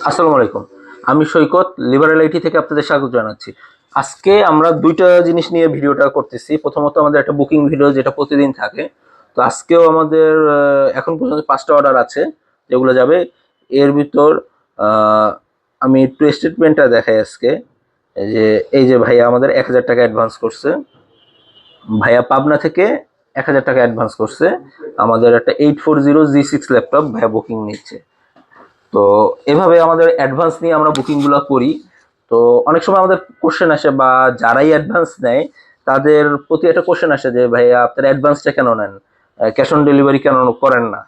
আসসালামু আলাইকুম। আমি সৈকত লিবারেল আইটি থেকে আপনাদের স্বাগত জানাচ্ছি। আজকে আমরা ২ টা জিনিস নিয়ে ভিডিওটা করতেছি। প্রথমত আমাদের একটা বুকিং ভিডিও যেটা প্রতিদিন থাকে। তো আজকেও আমাদের এখন পর্যন্ত ৫ টা অর্ডার আছে যেগুলো যাবে। এর ভিতর আ আমি একটু স্টেটমেন্টটা দেখাই আজকে। এই যে ভাইয়া আমাদের ৳১,০০০ অ্যাডভান্স করছে। ভাইয়া পাবনা থেকে ৳১,০০০ অ্যাডভান্স করছে। আমাদের একটা 840 G6 ল্যাপটপ ভাইয়া বুকিং নিচ্ছে। তো এভাবে আমাদের অ্যাডভান্স নিয়ে আমরা বুকিংগুলো করি। তো অনেক সময় আমাদের কোশ্চেন আসে বা যারাই অ্যাডভান্স নেয় তাদের প্রতি একটা কোশ্চেন আসে যে ভাইয়া আপনারা অ্যাডভান্সটা কেন নেন, ক্যাশ অন ডেলিভারি কেন করেন না?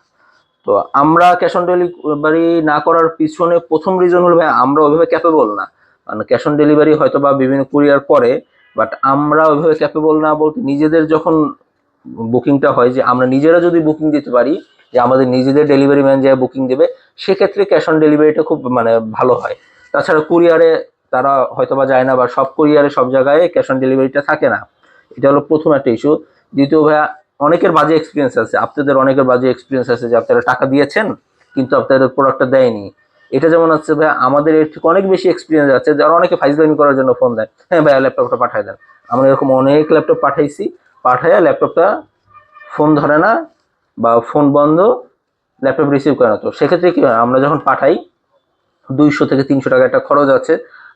তো আমরা ক্যাশ অন ডেলিভারি না করার পিছনে প্রথম রিজন হলো ভাই আমরা ওইভাবে ক্যাপেবল না। মানে ক্যাশ অন ডেলিভারি হয়তো বা বিভিন্ন কুরিয়ার করে, বাট আমরা ওইভাবে ক্যাপেবল না বলতে নিজেদের যখন বুকিংটা হয় যে আমরা নিজেরা যদি বুকিং দিতে পারি যে আমাদের নিজেদের ডেলিভারি ম্যান যা বুকিং দেবে, সেক্ষেত্রে ক্যাশ অন ডেলিভারিটা খুব মানে ভালো হয়। তাছাড়া কুরিয়ারে তারা হয়তো বা যায় না, বা সব কুরিয়ারে সব জায়গায় ক্যাশ অন ডেলিভারিটা থাকে না। এটা হলো প্রথম একটা ইস্যু। দ্বিতীয় ভাইয়া, অনেকের বাজে এক্সপিরিয়েন্স আছে, আপনাদের অনেকের বাজে এক্সপিরিয়েন্স আছে যে আপনারা টাকা দিয়েছেন কিন্তু আপনাদের প্রোডাক্টটা দেয়নি। এটা যেমন হচ্ছে ভাই, আমাদের এর থেকে অনেক বেশি এক্সপিরিয়েন্স আছে যারা অনেকে ফাইজলামি করার জন্য ফোন দেয়, হ্যাঁ ভাইয়া ল্যাপটপটা পাঠায় দেন। আমরা এরকম অনেক ল্যাপটপ পাঠাইছি, পাঠাইয়া ল্যাপটপটা ফোন ধরে না বা ফোন বন্ধ, ল্যাপটপ রিসিভ করে না। তো সেক্ষেত্রে কি হয়, আমরা যখন পাঠাই 200 থেকে 300 টাকা একটা খরচ আছে,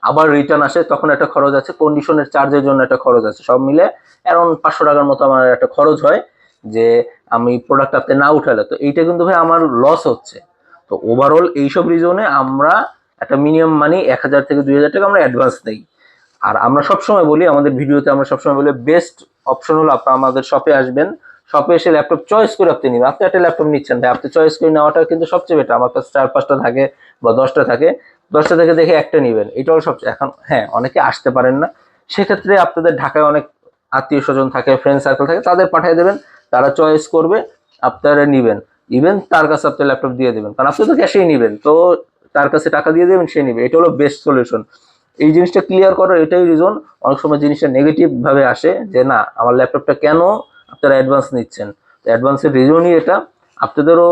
আবার রিটার্ন আসে তখন একটা খরচ আছে, কন্ডিশনের চার্জের জন্য একটা খরচ আছে, সব মিলে অ্যারাউন্ড 500 টাকার মতো আমার একটা খরচ হয় যে আমি প্রোডাক্ট আপনি না উঠালে। তো এইটা কিন্তু ভাই আমার লস হচ্ছে। তো ওভারঅল এইসব রিজনে আমরা একটা মিনিমাম মানি ১,০০০ থেকে ২,০০০ টাকা আমরা অ্যাডভান্স নেই। আর আমরা সবসময় বলি, আমাদের ভিডিওতে আমরা সবসময় বলি বেস্ট অপশন হলো আপনারা আমাদের শপে আসবেন, শপে এসে ল্যাপটপ চয়েস করে আপনি নেবেন। আপনি একটা ল্যাপটপ নিচ্ছেন ভাই, আপনি চয়েস করে নেওয়াটা কিন্তু সবচেয়ে বেটার। আমার কাছে ৪-৫টা থাকে বা 10টা থাকে, 10টা থেকে দেখে একটা নেবেন, এটা হলো সবচেয়ে। এখন হ্যাঁ, অনেকে আসতে পারেন না, সেক্ষেত্রে আপনাদের ঢাকায় অনেক আত্মীয় স্বজন থাকে, ফ্রেন্ড সার্কেল থাকে, তাদের পাঠিয়ে দেবেন, তারা চয়েস করবে, আপনারা নিবেন। ইভেন তার কাছে আপনি ল্যাপটপ দিয়ে দেবেন, কারণ আপনি তো ক্যাশেই নিবেন, তো তার কাছে টাকা দিয়ে দেবেন, সে নিবে। এটা হলো বেস্ট সলিউশন। এই জিনিসটা ক্লিয়ার করার এটাই রিজন। অনেক সময় জিনিসটা নেগেটিভ ভাবে আসে যে না, আমার ল্যাপটপটা কেন আপনারা অ্যাডভান্স নিচ্ছেন। অ্যাডভান্সের রিজনই এটা, আপনাদেরও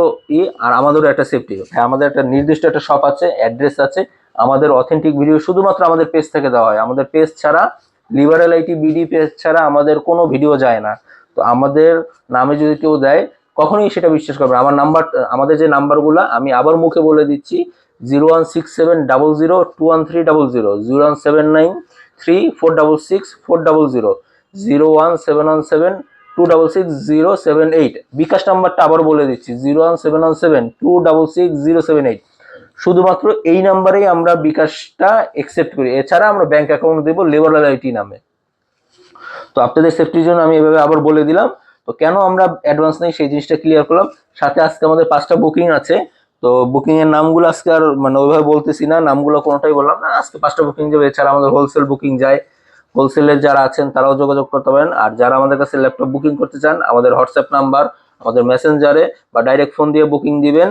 আর আমাদেরও একটা সেফটি। হ্যাঁ, আমাদের একটা নির্দিষ্ট একটা শপ আছে, অ্যাড্রেস আছে। আমাদের অথেন্টিক ভিডিও শুধুমাত্র আমাদের পেজ থেকে দেওয়া হয়। আমাদের পেজ ছাড়া, লিবারেল আইটি বিডি পেজ ছাড়া আমাদের কোনো ভিডিও যায় না। তো আমাদের নামে যদি কেউ দেয়, কখনোই সেটা বিশ্বাস করবে। আমার নাম্বার, আমাদের যে নাম্বারগুলো আমি আবার মুখে বলে দিচ্ছি: 01670021300, 01793466400, 01717266078। বিকাশ নাম্বারটা আবার বলে দিচ্ছি: 01717266078। শুধুমাত্র এই নাম্বারেই আমরা বিকাশটা একসেপ্ট করি, এছাড়া আমরা ব্যাংক অ্যাকাউন্ট দেবো লিবারেল আইটি নামে। তো আপনাদের সেফটির জন্য আমি এভাবে আবার বলে দিলাম। তো কেন আমরা অ্যাডভান্স নেই সেই জিনিসটা ক্লিয়ার করলাম। সাথে আজকে আমাদের 5টা বুকিং আছে। তো বুকিং এর নামগুলো আজকে আর মানে ওইভাবে বলতেছি না, নামগুলো কোনোটাই বললাম না। আজকে 5টা বুকিং যাবে, এছাড়া আমাদের হোলসেল বুকিং যায়। হোলসেলের যারা আছেন তারাও যোগাযোগ করতে পারেন। আর যারা আমাদের কাছে ল্যাপটপ বুকিং করতে চান, আমাদের হোয়াটসঅ্যাপ নাম্বার, আমাদের মেসেঞ্জারে বা ডাইরেক্ট ফোন দিয়ে বুকিং দিবেন।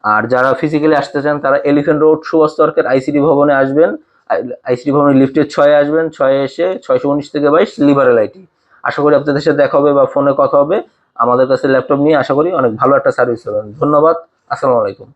আর যারা ফিজিক্যালি আসতে চান তারা এলিফ্যান্ট রোড সুভাষ তর্কের আইসিডি ভবনে আসবেন। আইসিডি ভবনের লিফটের 6-এ আসবেন, 6-এ এসে 619 থেকে 22 লিবারেল আইটি। আশা করি আপনাদের সাথে দেখা হবে বা ফোনে কথা হবে। আমাদের কাছে ল্যাপটপ নিয়ে আশা করি অনেক ভালো একটা সার্ভিস পাবেন। ধন্যবাদ। আসসালামু আলাইকুম।